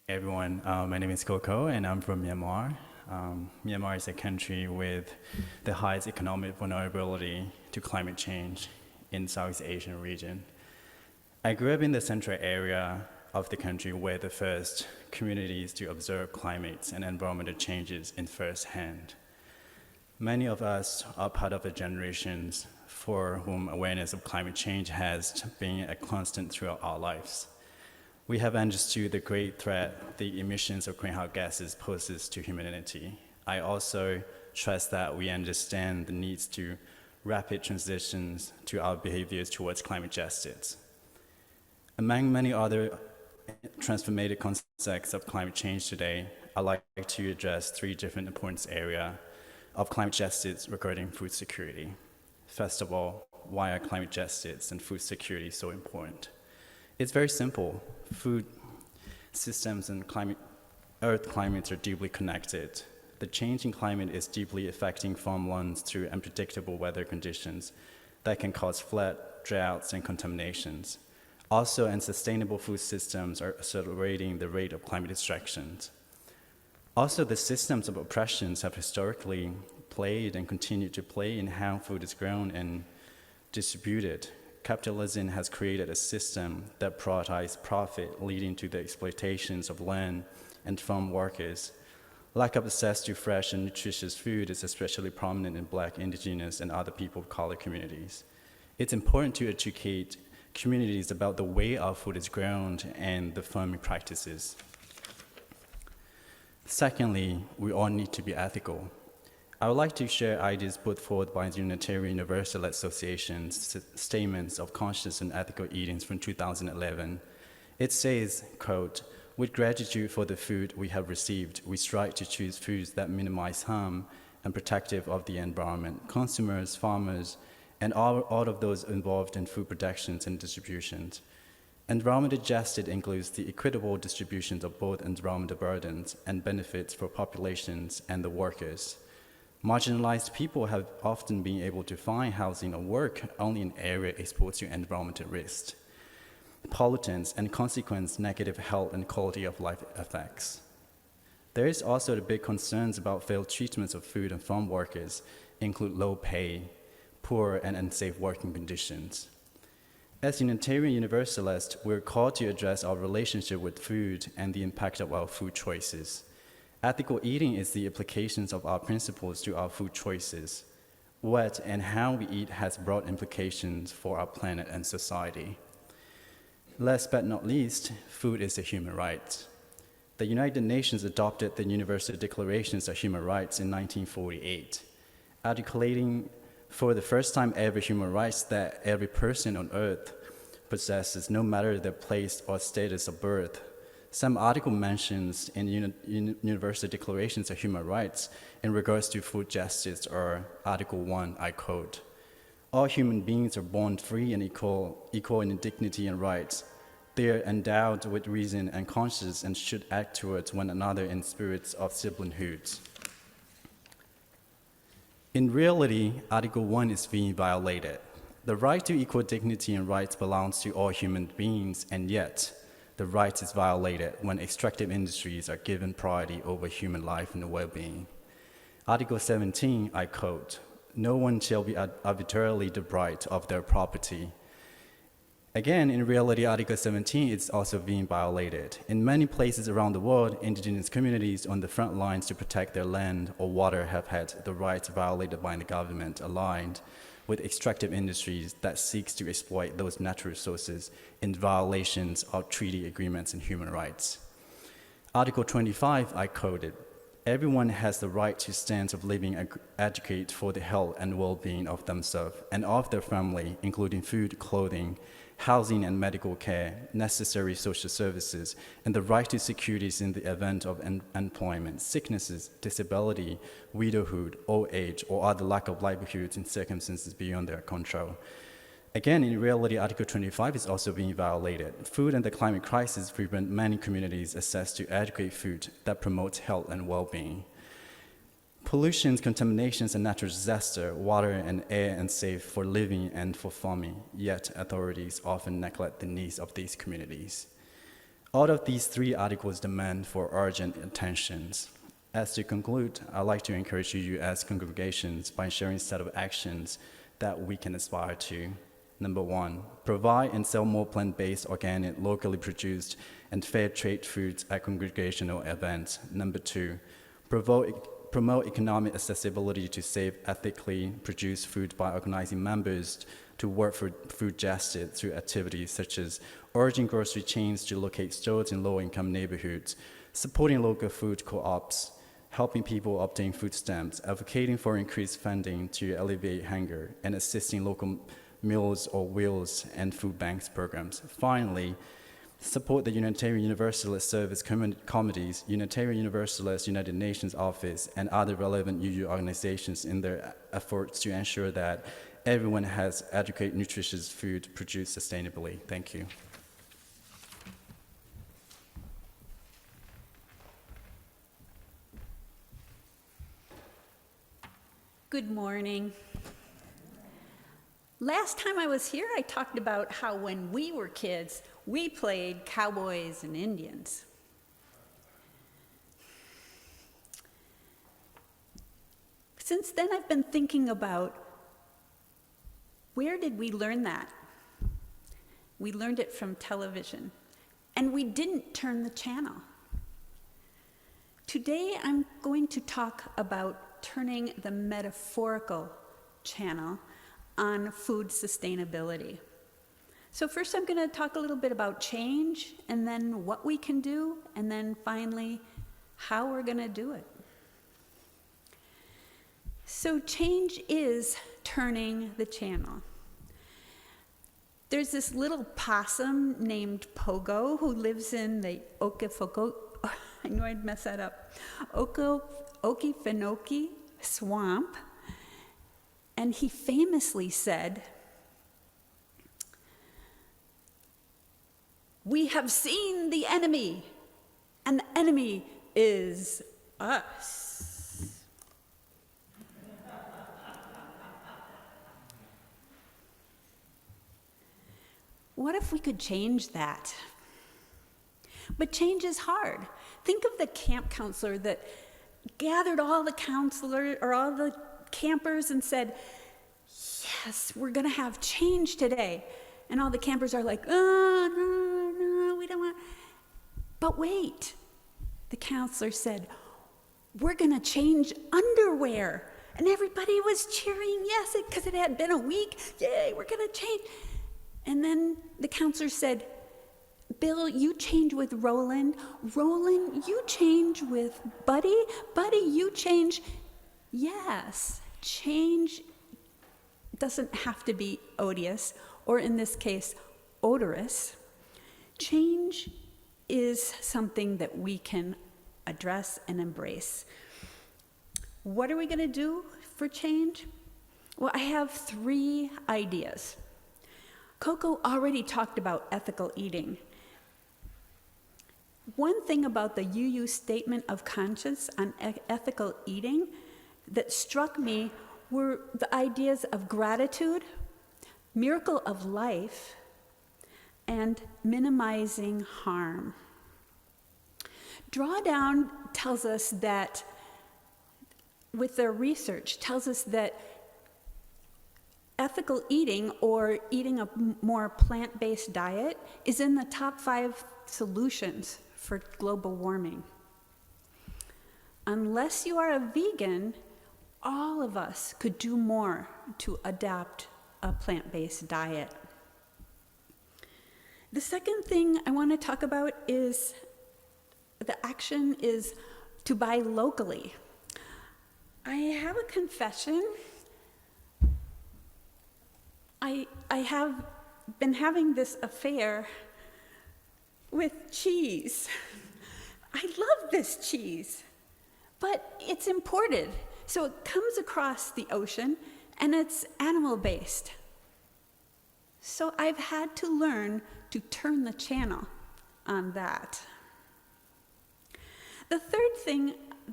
Everyone, my name is Ko, and I'm from Myanmar. Myanmar is a country with the highest economic vulnerability to climate change in Southeast Asian region. I grew up in the central area of the country where the first communities to observe climate and environmental changes in firsthand. Many of us are part of the generations for whom awareness of climate change has been a constant throughout our lives. We have understood the great threat the emissions of greenhouse gases poses to humanity. I also trust that we understand the needs to rapid transitions to our behaviors towards climate justice. Among many other transformative concepts of climate change today, I'd like to address three different important areas of climate justice regarding food security. First of all, why are climate justice and food security so important? It's very simple. Food systems and Earth climates are deeply connected. The changing climate is deeply affecting farmlands through unpredictable weather conditions that can cause flood, droughts, and contaminations. Also, unsustainable food systems are accelerating the rate of climate destructions. Also, the systems of oppressions have historically played and continue to play in how food is grown and distributed. Capitalism has created a system that prioritizes profit, leading to the exploitations of land and farm workers. Lack of access to fresh and nutritious food is especially prominent in Black, Indigenous, and other people of color communities. It's important to educate communities about the way our food is grown and the farming practices. Secondly, we all need to be ethical. I would like to share ideas put forward by the Unitarian Universalist Association's statements of conscious and ethical eating from 2011. It says, quote, "With gratitude for the food we have received, we strive to choose foods that minimize harm and protective of the environment, consumers, farmers, and all of those involved in food productions and distributions. Environmental justice includes the equitable distributions of both environmental burdens and benefits for populations and the workers. Marginalized people have often been able to find housing or work only in areas exposed to environmental risks, pollutants, and consequent negative health and quality of life effects. There is also the big concerns about failed treatments of food and farm workers, include low pay, poor and unsafe working conditions. As Unitarian Universalists, we're called to address our relationship with food and the impact of our food choices. Ethical eating is the applications of our principles to our food choices. What and how we eat has broad implications for our planet and society. Last but not least, food is a human right. The United Nations adopted the Universal Declarations of Human Rights in 1948, articulating for the first time ever human rights that every person on earth possesses, no matter their place or status of birth. Some article mentions in Universal Declarations of Human Rights in regards to food justice are Article 1, I quote, "All human beings are born free and equal in dignity and rights. They are endowed with reason and conscience and should act towards one another in spirits of siblinghood." In reality, Article 1 is being violated. The right to equal dignity and rights belongs to all human beings, and yet, the right is violated when extractive industries are given priority over human life and well-being. Article 17, I quote, "No one shall be arbitrarily deprived of their property." Again, in reality, Article 17 is also being violated. In many places around the world, indigenous communities on the front lines to protect their land or water have had the rights violated by the government aligned with extractive industries that seeks to exploit those natural resources in violations of treaty agreements and human rights. Article 25, I quoted, "Everyone has the right to standards of living educate for the health and well-being of themselves and of their family, including food, clothing, housing and medical care, necessary social services, and the right to securities in the event of unemployment, sicknesses, disability, widowhood, old age, or other lack of livelihoods in circumstances beyond their control." Again, in reality, Article 25 is also being violated. Food and the climate crisis prevent many communities access to adequate food that promotes health and well-being. Pollutions, contaminations, and natural disaster, water and air unsafe for living and for farming, yet authorities often neglect the needs of these communities. All of these three articles demand for urgent attentions. As to conclude, I'd like to encourage you as congregations by sharing a set of actions that we can aspire to. Number one, provide and sell more plant-based, organic, locally produced, and fair trade foods at congregational events. Number two, promote economic accessibility to safe, ethically produced food by organizing members to work for food justice through activities such as urging grocery chains to locate stores in low-income neighborhoods, supporting local food co-ops, helping people obtain food stamps, advocating for increased funding to alleviate hunger, and assisting local Meals or Wheels and food banks programs. Finally, support the Unitarian Universalist Service Committees, Unitarian Universalist United Nations Office, and other relevant UU organizations in their efforts to ensure that everyone has adequate, nutritious food produced sustainably. Thank you. Good morning. Last time I was here, I talked about how when we were kids, we played cowboys and Indians. Since then, I've been thinking about where did we learn that? We learned it from television, and we didn't turn the channel. Today, I'm going to talk about turning the metaphorical channel on food sustainability. So first I'm going to talk a little bit about change, and then what we can do, and then finally how we're going to do it. So change is turning the channel. There's this little possum named Pogo who lives in the I knew I'd mess that up, Okefenokee swamp. And he famously said, "We have seen the enemy, and the enemy is us." What if we could change that? But change is hard. Think of the camp counselor that gathered all the all the campers and said, "Yes, we're going to have change today." And all the campers are like, "Oh, no, we don't want." But wait, the counselor said, "We're going to change underwear." And everybody was cheering yes, because it had been a week. Yay, we're going to change. And then the counselor said, "Bill, you change with Roland. Roland, you change with Buddy. Buddy, you change." Yes, change doesn't have to be odious, or in this case, odorous. Change is something that we can address and embrace. What are we going to do for change? Well, I have 3 ideas. Coco already talked about ethical eating. One thing about the UU Statement of Conscience on ethical eating that struck me were the ideas of gratitude, miracle of life, and minimizing harm. Drawdown tells us that, with their research, tells us that ethical eating, or eating a more plant-based diet, is in the top 5 solutions for global warming. Unless you are a vegan, all of us could do more to adopt a plant-based diet. The second thing I want to talk about is the action is to buy locally. I have a confession. I have been having this affair with cheese. I love this cheese, but it's imported. So it comes across the ocean and it's animal-based. So I've had to learn to turn the channel on that. The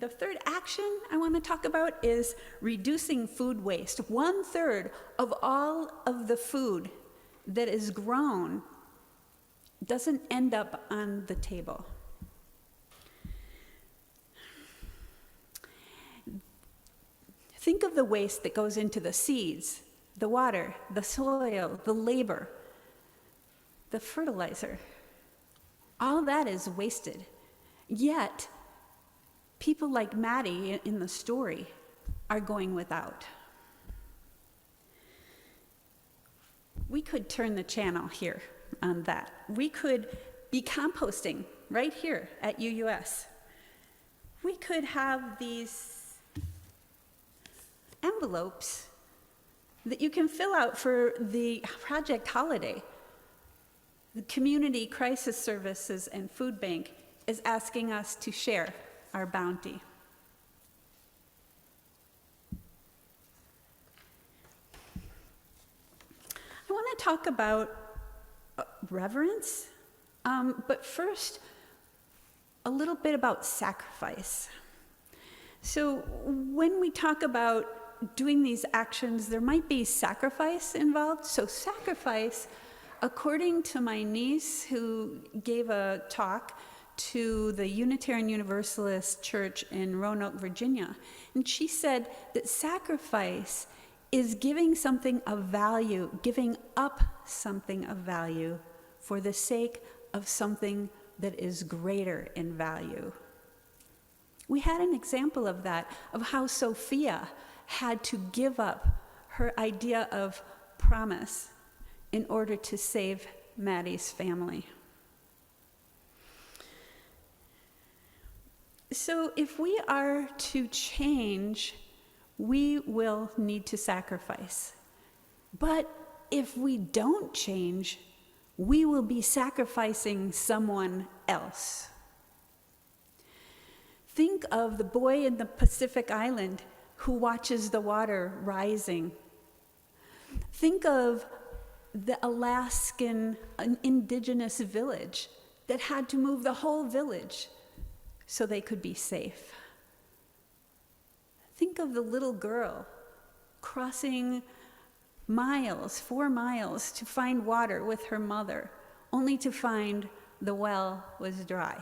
third action I want to talk about is reducing food waste. 1/3 of all of the food that is grown doesn't end up on the table. Think of the waste that goes into the seeds, the water, the soil, the labor, the fertilizer. All that is wasted. Yet, people like Maddie in the story are going without. We could turn the channel here on that. We could be composting right here at UUS. We could have these envelopes that you can fill out for the Project Holiday. The Community Crisis Services and Food Bank is asking us to share our bounty. I want to talk about reverence, but first, a little bit about sacrifice. So when we talk about doing these actions, there might be sacrifice involved. So sacrifice, according to my niece who gave a talk to the Unitarian Universalist Church in Roanoke, Virginia, and she said that sacrifice is giving something of value, giving up something of value for the sake of something that is greater in value. We had an example of that, of how Sophia had to give up her idea of promise in order to save Maddie's family. So if we are to change, we will need to sacrifice. But if we don't change, we will be sacrificing someone else. Think of the boy in the Pacific Island who watches the water rising. Think of the Alaskan indigenous village that had to move the whole village so they could be safe. Think of the little girl crossing miles, 4 miles, to find water with her mother, only to find the well was dry.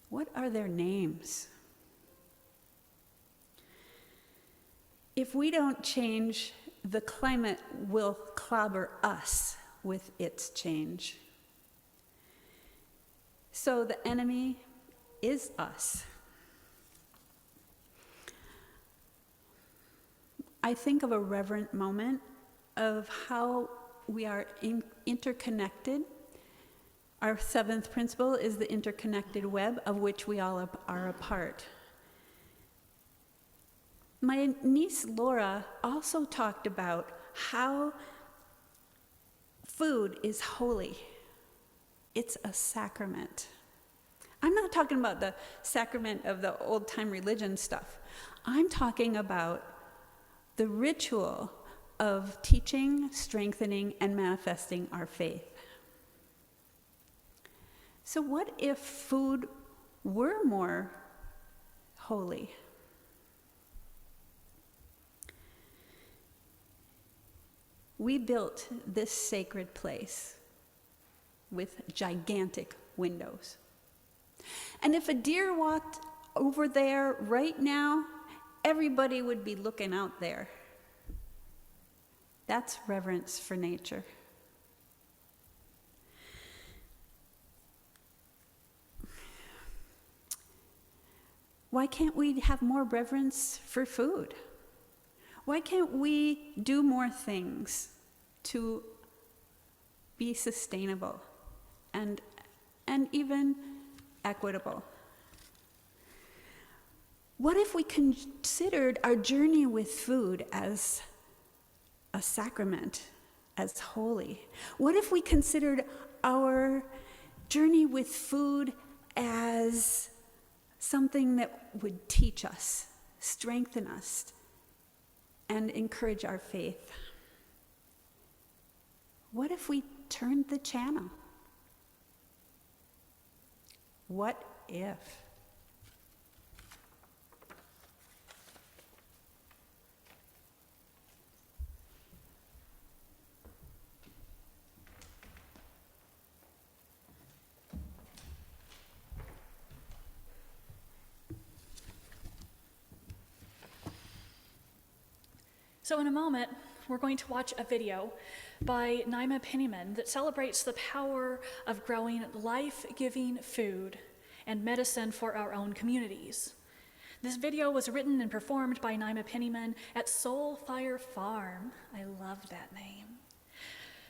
What are their names? If we don't change, the climate will clobber us with its change. So the enemy is us. I think of a reverent moment of how we are interconnected. Our 7th principle is the interconnected web of which we all are a part. My niece Laura also talked about how food is holy. It's a sacrament. I'm not talking about the sacrament of the old-time religion stuff. I'm talking about the ritual of teaching, strengthening, and manifesting our faith. So what if food were more holy? We built this sacred place with gigantic windows. And if a deer walked over there right now, everybody would be looking out there. That's reverence for nature. Why can't we have more reverence for food? Why can't we do more things to be sustainable and even equitable? What if we considered our journey with food as a sacrament, as holy? What if we considered our journey with food as something that would teach us, strengthen us, and encourage our faith? What if we turned the channel? What if? So in a moment, we're going to watch a video by Naima Penniman that celebrates the power of growing life-giving food and medicine for our own communities. This video was written and performed by Naima Penniman at Soul Fire Farm. I love that name.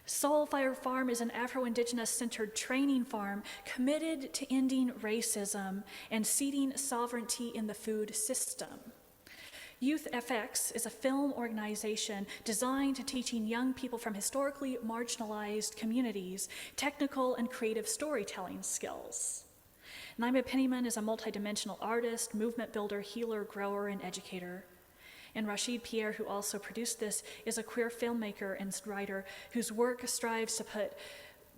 Soul Fire Farm is an Afro-Indigenous centered training farm committed to ending racism and seeding sovereignty in the food system. Youth FX is a film organization designed to teaching young people from historically marginalized communities technical and creative storytelling skills. Naima Penniman is a multidimensional artist, movement builder, healer, grower, and educator. And Rashid Pierre, who also produced this, is a queer filmmaker and writer whose work strives to put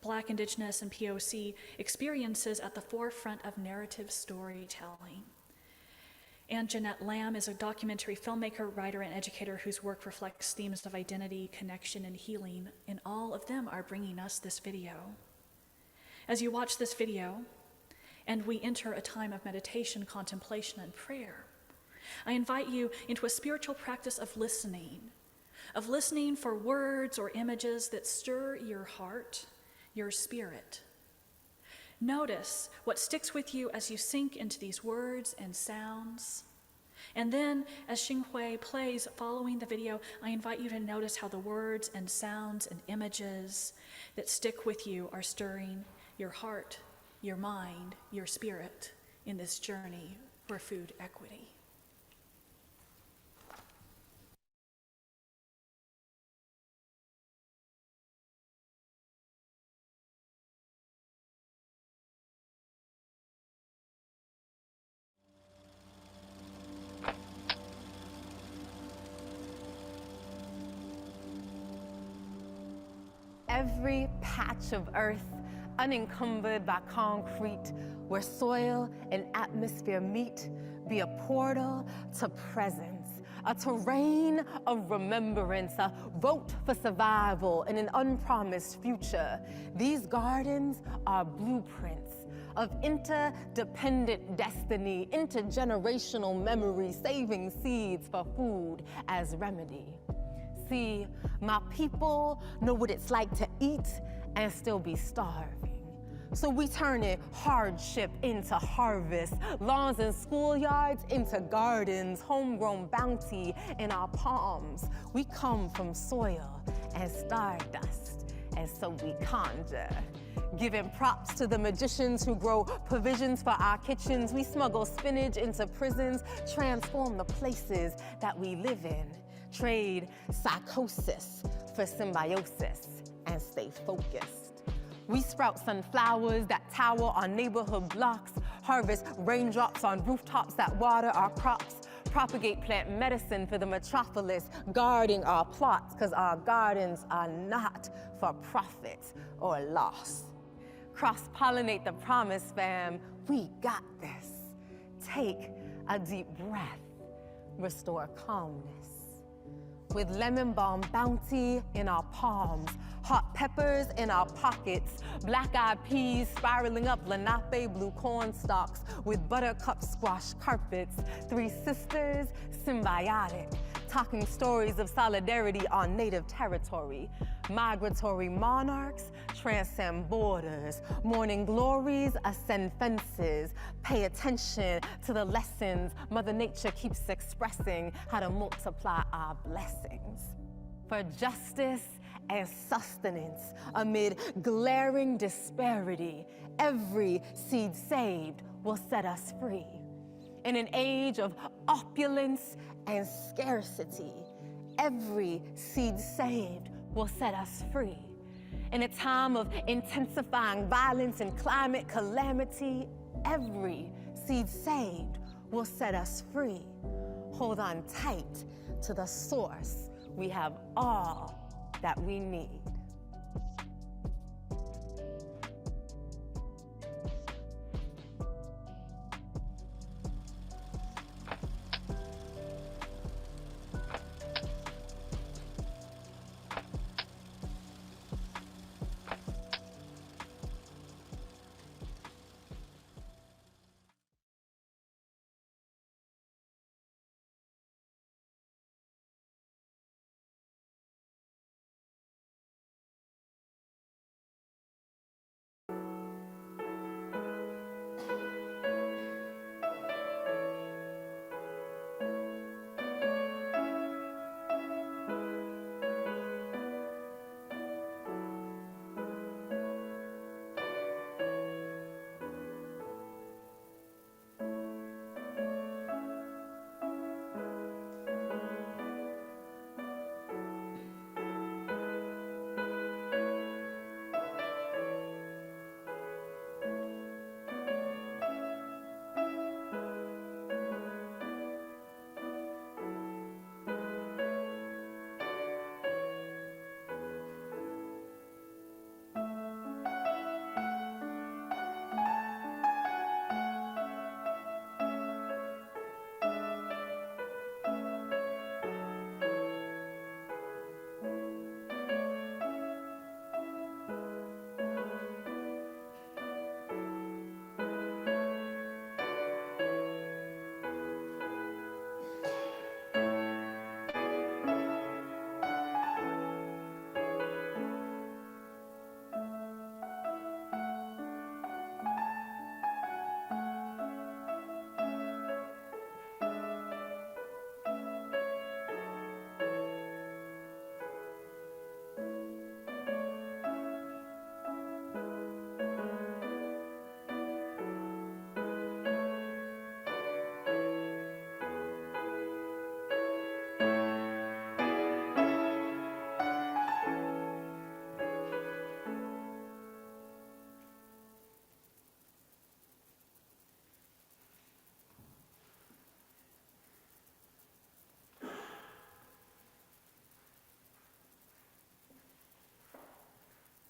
Black, Indigenous, and POC experiences at the forefront of narrative storytelling. And Jeanette Lamb is a documentary filmmaker, writer, and educator whose work reflects themes of identity, connection, and healing, and all of them are bringing us this video. As you watch this video, and we enter a time of meditation, contemplation, and prayer, I invite you into a spiritual practice of listening for words or images that stir your heart, your spirit. Notice what sticks with you as you sink into these words and sounds. And then, as Xinghui plays following the video, I invite you to notice how the words and sounds and images that stick with you are stirring your heart, your mind, your spirit in this journey for food equity. Every patch of earth unencumbered by concrete, where soil and atmosphere meet, be a portal to presence, a terrain of remembrance, a vote for survival in an unpromised future. These gardens are blueprints of interdependent destiny, intergenerational memory, saving seeds for food as remedy. See, my people know what it's like to eat and still be starving. So we turn it hardship into harvest, lawns and schoolyards into gardens, homegrown bounty in our palms. We come from soil and stardust, and so we conjure. Giving props to the magicians who grow provisions for our kitchens, we smuggle spinach into prisons, transform the places that we live in. Trade psychosis for symbiosis and stay focused. We sprout sunflowers that tower on neighborhood blocks, harvest raindrops on rooftops that water our crops, propagate plant medicine for the metropolis, guarding our plots, because our gardens are not for profit or loss. Cross-pollinate the promise, fam. We got this. Take a deep breath. Restore calmness. With lemon balm bounty in our palms, hot peppers in our pockets, black-eyed peas spiraling up Lenape blue corn stalks with buttercup squash carpets, three sisters symbiotic, talking stories of solidarity on native territory. Migratory monarchs transcend borders, morning glories ascend fences. Pay attention to the lessons Mother Nature keeps expressing, how to multiply our blessings. For justice and sustenance amid glaring disparity, every seed saved will set us free. In an age of opulence and scarcity, every seed saved will set us free. In a time of intensifying violence and climate calamity, every seed saved will set us free. Hold on tight to the source. We have all that we need.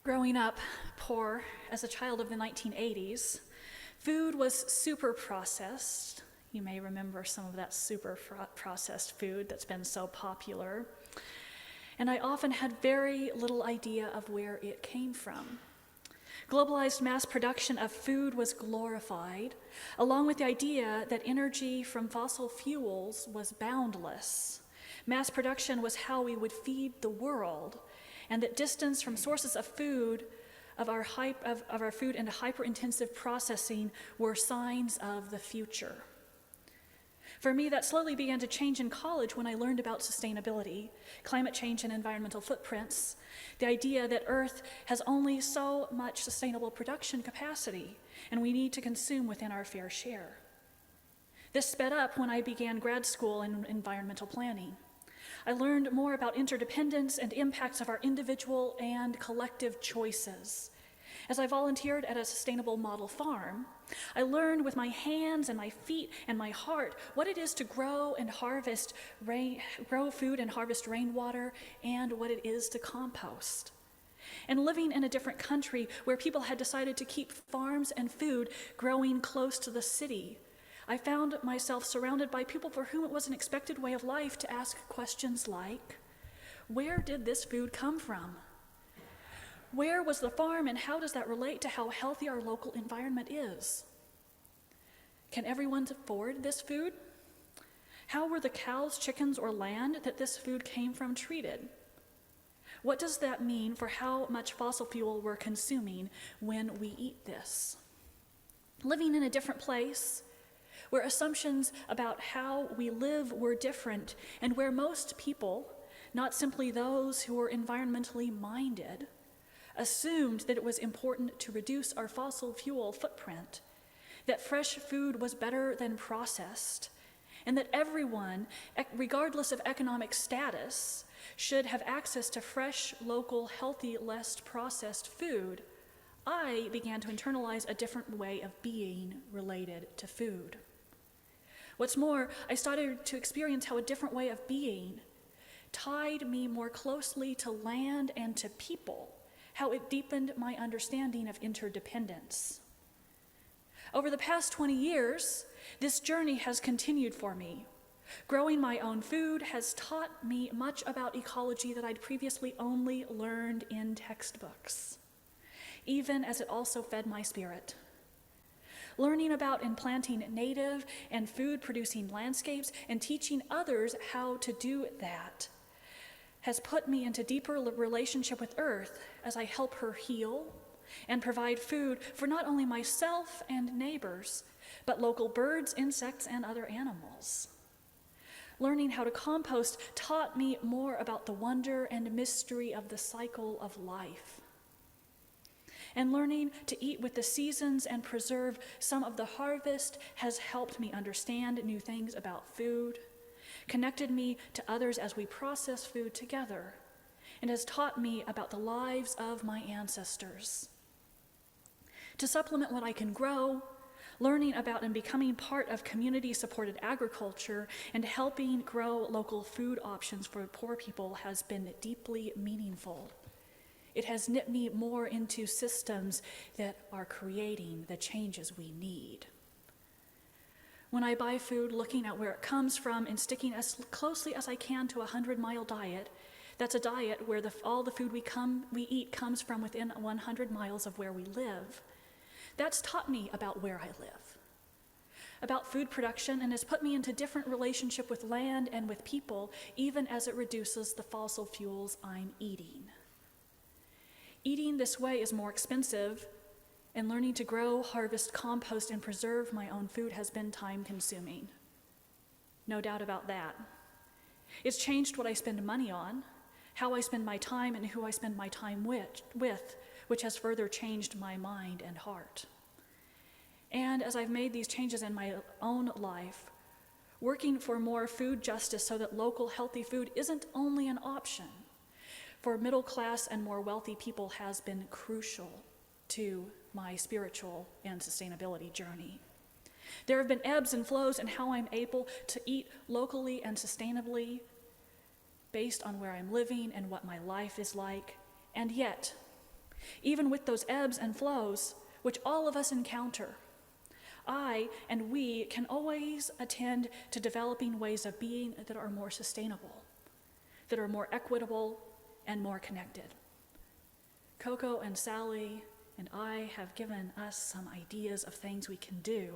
Growing up poor as a child of the 1980s, food was super processed. You may remember some of that super processed food that's been so popular. And I often had very little idea of where it came from. Globalized mass production of food was glorified, along with the idea that energy from fossil fuels was boundless. Mass production was how we would feed the world, and that distance from sources of food, of our food and hyper-intensive processing were signs of the future. For me, that slowly began to change in college when I learned about sustainability, climate change and environmental footprints, the idea that Earth has only so much sustainable production capacity, and we need to consume within our fair share. This sped up when I began grad school in environmental planning. I learned more about interdependence and impacts of our individual and collective choices. As I volunteered at a sustainable model farm, I learned with my hands and my feet and my heart what it is to grow food and harvest rainwater, and what it is to compost. And living in a different country where people had decided to keep farms and food growing close to the city, I found myself surrounded by people for whom it was an expected way of life to ask questions like, where did this food come from? Where was the farm, and how does that relate to how healthy our local environment is? Can everyone afford this food? How were the cows, chickens, or land that this food came from treated? What does that mean for how much fossil fuel we're consuming when we eat this? Living in a different place, where assumptions about how we live were different, and where most people, not simply those who were environmentally minded, assumed that it was important to reduce our fossil fuel footprint, that fresh food was better than processed, and that everyone, regardless of economic status, should have access to fresh, local, healthy, less processed food, I began to internalize a different way of being related to food. What's more, I started to experience how a different way of being tied me more closely to land and to people, how it deepened my understanding of interdependence. Over the past 20 years, this journey has continued for me. Growing my own food has taught me much about ecology that I'd previously only learned in textbooks, even as it also fed my spirit. Learning about and planting native and food-producing landscapes and teaching others how to do that has put me into deeper relationship with Earth as I help her heal and provide food for not only myself and neighbors, but local birds, insects, and other animals. Learning how to compost taught me more about the wonder and mystery of the cycle of life. And learning to eat with the seasons and preserve some of the harvest has helped me understand new things about food, connected me to others as we process food together, and has taught me about the lives of my ancestors. To supplement what I can grow, learning about and becoming part of community-supported agriculture and helping grow local food options for poor people has been deeply meaningful. It has knit me more into systems that are creating the changes we need. When I buy food, looking at where it comes from and sticking as closely as I can to a 100-mile diet, that's a diet where all the food we eat comes from within 100 miles of where we live. That's taught me about where I live, about food production, and has put me into different relationship with land and with people, even as it reduces the fossil fuels I'm eating. Eating this way is more expensive, and learning to grow, harvest, compost, and preserve my own food has been time-consuming. No doubt about that. It's changed what I spend money on, how I spend my time, and who I spend my time with, which has further changed my mind and heart. And as I've made these changes in my own life, working for more food justice so that local healthy food isn't only an option for middle class and more wealthy people has been crucial to my spiritual and sustainability journey. There have been ebbs and flows in how I'm able to eat locally and sustainably based on where I'm living and what my life is like. And yet, even with those ebbs and flows which all of us encounter. I and we can always attend to developing ways of being that are more sustainable, that are more equitable and more connected. Coco and Sally and I have given us some ideas of things we can do.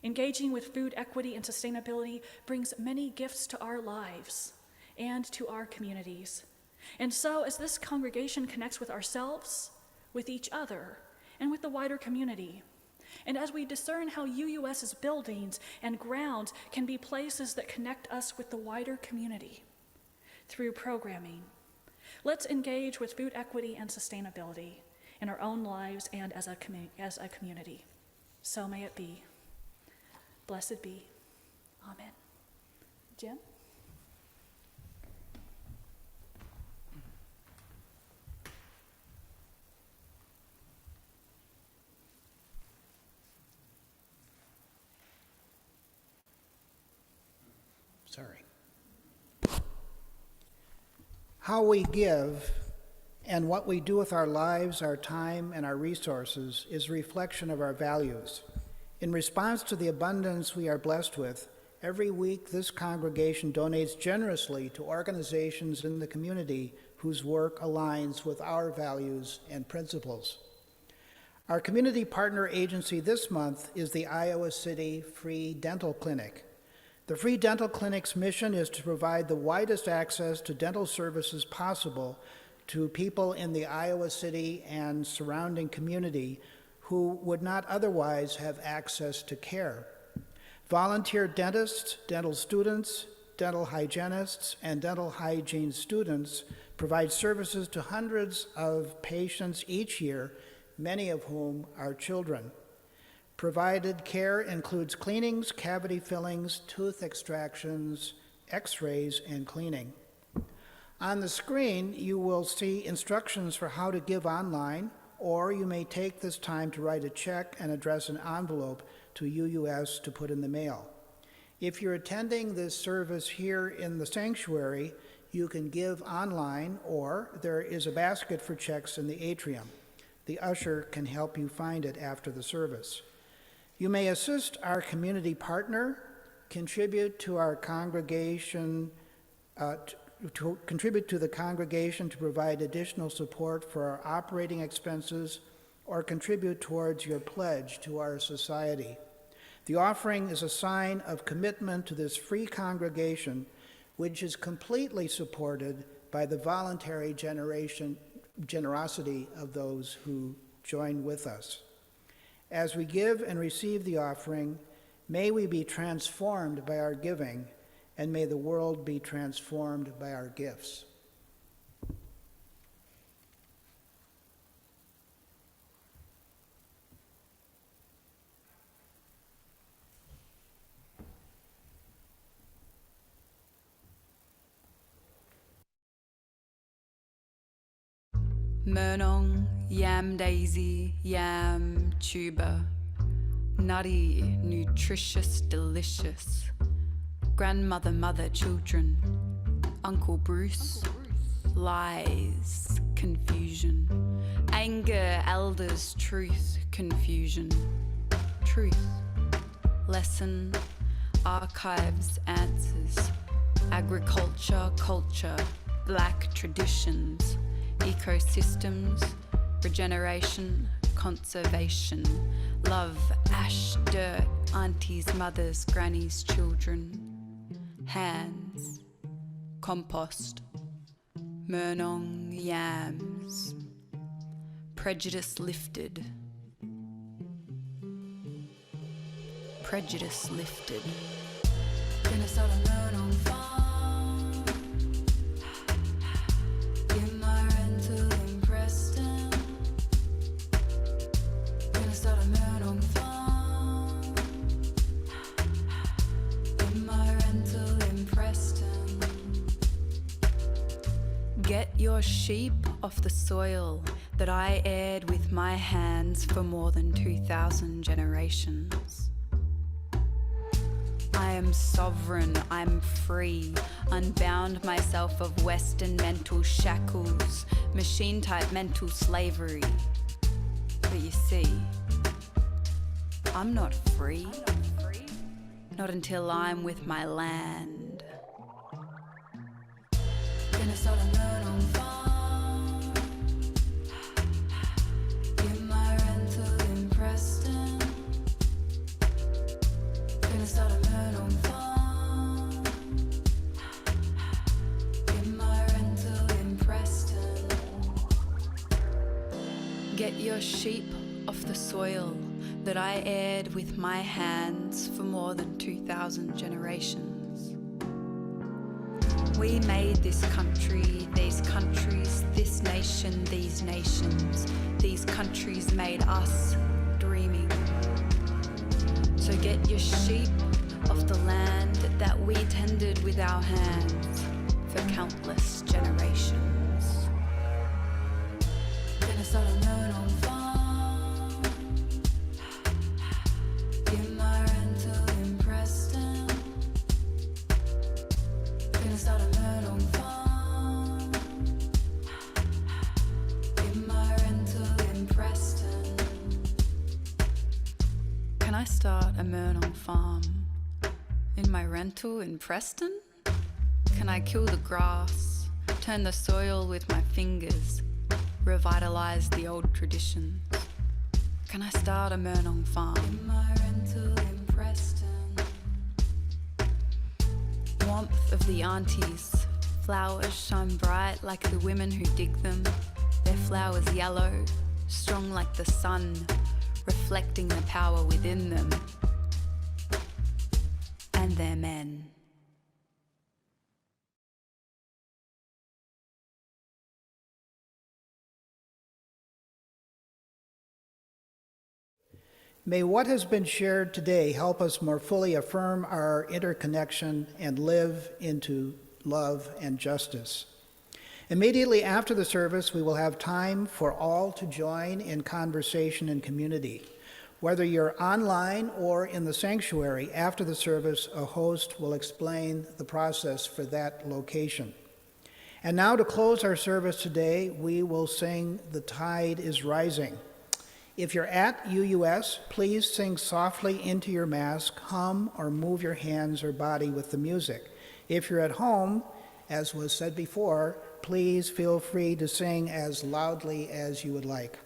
Engaging with food equity and sustainability brings many gifts to our lives and to our communities. And so, as this congregation connects with ourselves, with each other, and with the wider community, and as we discern how UUS's buildings and grounds can be places that connect us with the wider community through programming, let's engage with food equity and sustainability in our own lives and as a community. So may it be. Blessed be. Amen. Jim? Sorry. How we give and what we do with our lives, our time, and our resources is a reflection of our values. In response to the abundance we are blessed with, every week this congregation donates generously to organizations in the community whose work aligns with our values and principles. Our community partner agency this month is the Iowa City Free Dental Clinic. The Free Dental Clinic's mission is to provide the widest access to dental services possible to people in the Iowa City and surrounding community who would not otherwise have access to care. Volunteer dentists, dental students, dental hygienists, and dental hygiene students provide services to hundreds of patients each year, many of whom are children. Provided care includes cleanings, cavity fillings, tooth extractions, x-rays, and cleaning. On the screen, you will see instructions for how to give online, or you may take this time to write a check and address an envelope to UUS to put in the mail. If you're attending this service here in the sanctuary, you can give online, or there is a basket for checks in the atrium. The usher can help you find it after the service. You may assist our community partner, contribute to our congregation, to contribute to the congregation to provide additional support for our operating expenses, or contribute towards your pledge to our society. The offering is a sign of commitment to this free congregation, which is completely supported by the voluntary generosity of those who join with us. As we give and receive the offering, may we be transformed by our giving, and may the world be transformed by our gifts. Murnong, yam daisy, yam tuber, nutty, nutritious, delicious. Grandmother, mother, children. Uncle Bruce, lies, confusion. Anger, elders, truth, confusion. Truth, lesson, archives, answers. Agriculture, culture, black traditions. Ecosystems, regeneration, conservation, love, ash, dirt, aunties, mothers, grannies, children, hands, compost, Murnong yams, prejudice lifted, prejudice lifted. Gonna start a Murnong farm. Get your sheep off the soil that I aired with my hands for more than 2,000 generations. I am sovereign, I'm free, unbound myself of Western mental shackles, machine-type mental slavery. But you see, I'm not free. Not until I'm with my land. Gonna start a learn on farm. Get my rental in Preston. Gonna start a learn on farm. Get my rental in Preston. Get your sheep off the soil that I aired with my hands for more than 2,000 generations. We made this country, these countries, this nation, these nations. These countries made us dreaming. So get your sheep off the land that we tended with our hands for countless generations. Gonna start a learn on farm. Get my rental in Preston. Gonna start a learn on farm. Get my rental in Preston. Can I start a Murnong farm in my rental in Preston? Can I kill the grass, turn the soil with my fingers, revitalize the old traditions? Can I start a Murnong farm? In my rental in Preston. Warmth of the aunties, flowers shine bright like the women who dig them. Their flowers yellow, strong like the sun, reflecting the power within them. And their men. May what has been shared today help us more fully affirm our interconnection and live into love and justice. Immediately after the service, we will have time for all to join in conversation and community. Whether you're online or in the sanctuary, after the service, a host will explain the process for that location. And now to close our service today, we will sing "The Tide is Rising." If you're at UUS, please sing softly into your mask, hum, or move your hands or body with the music. If you're at home, as was said before, please feel free to sing as loudly as you would like.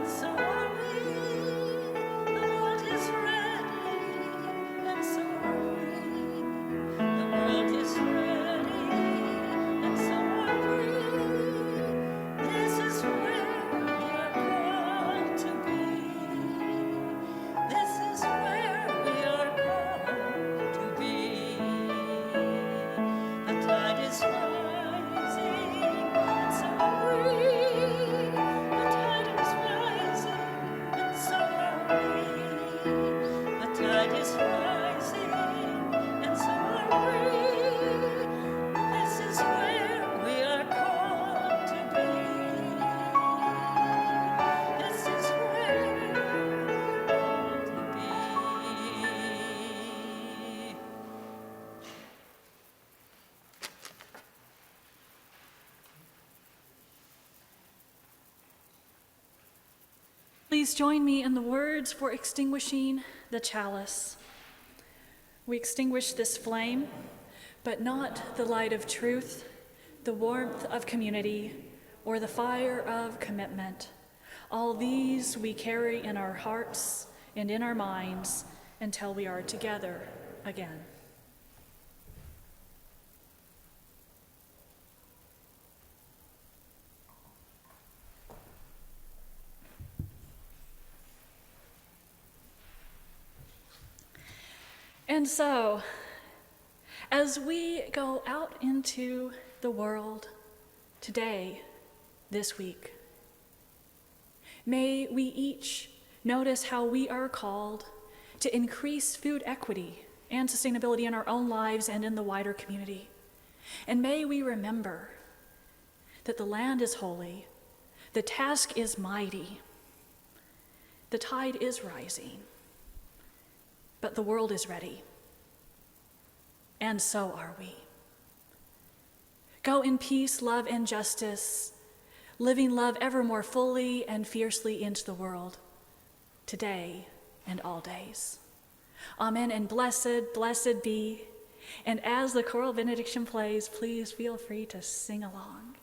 So Please join me in the words for extinguishing the chalice. We extinguish this flame, but not the light of truth, the warmth of community, or the fire of commitment. All these we carry in our hearts and in our minds until we are together again. And so, as we go out into the world today, this week, may we each notice how we are called to increase food equity and sustainability in our own lives and in the wider community. And may we remember that the land is holy, the task is mighty, the tide is rising, but the world is ready, and so are we. Go in peace, love, and justice, living love ever more fully and fiercely into the world, today and all days. Amen, and blessed be. And as the choral benediction plays, please feel free to sing along.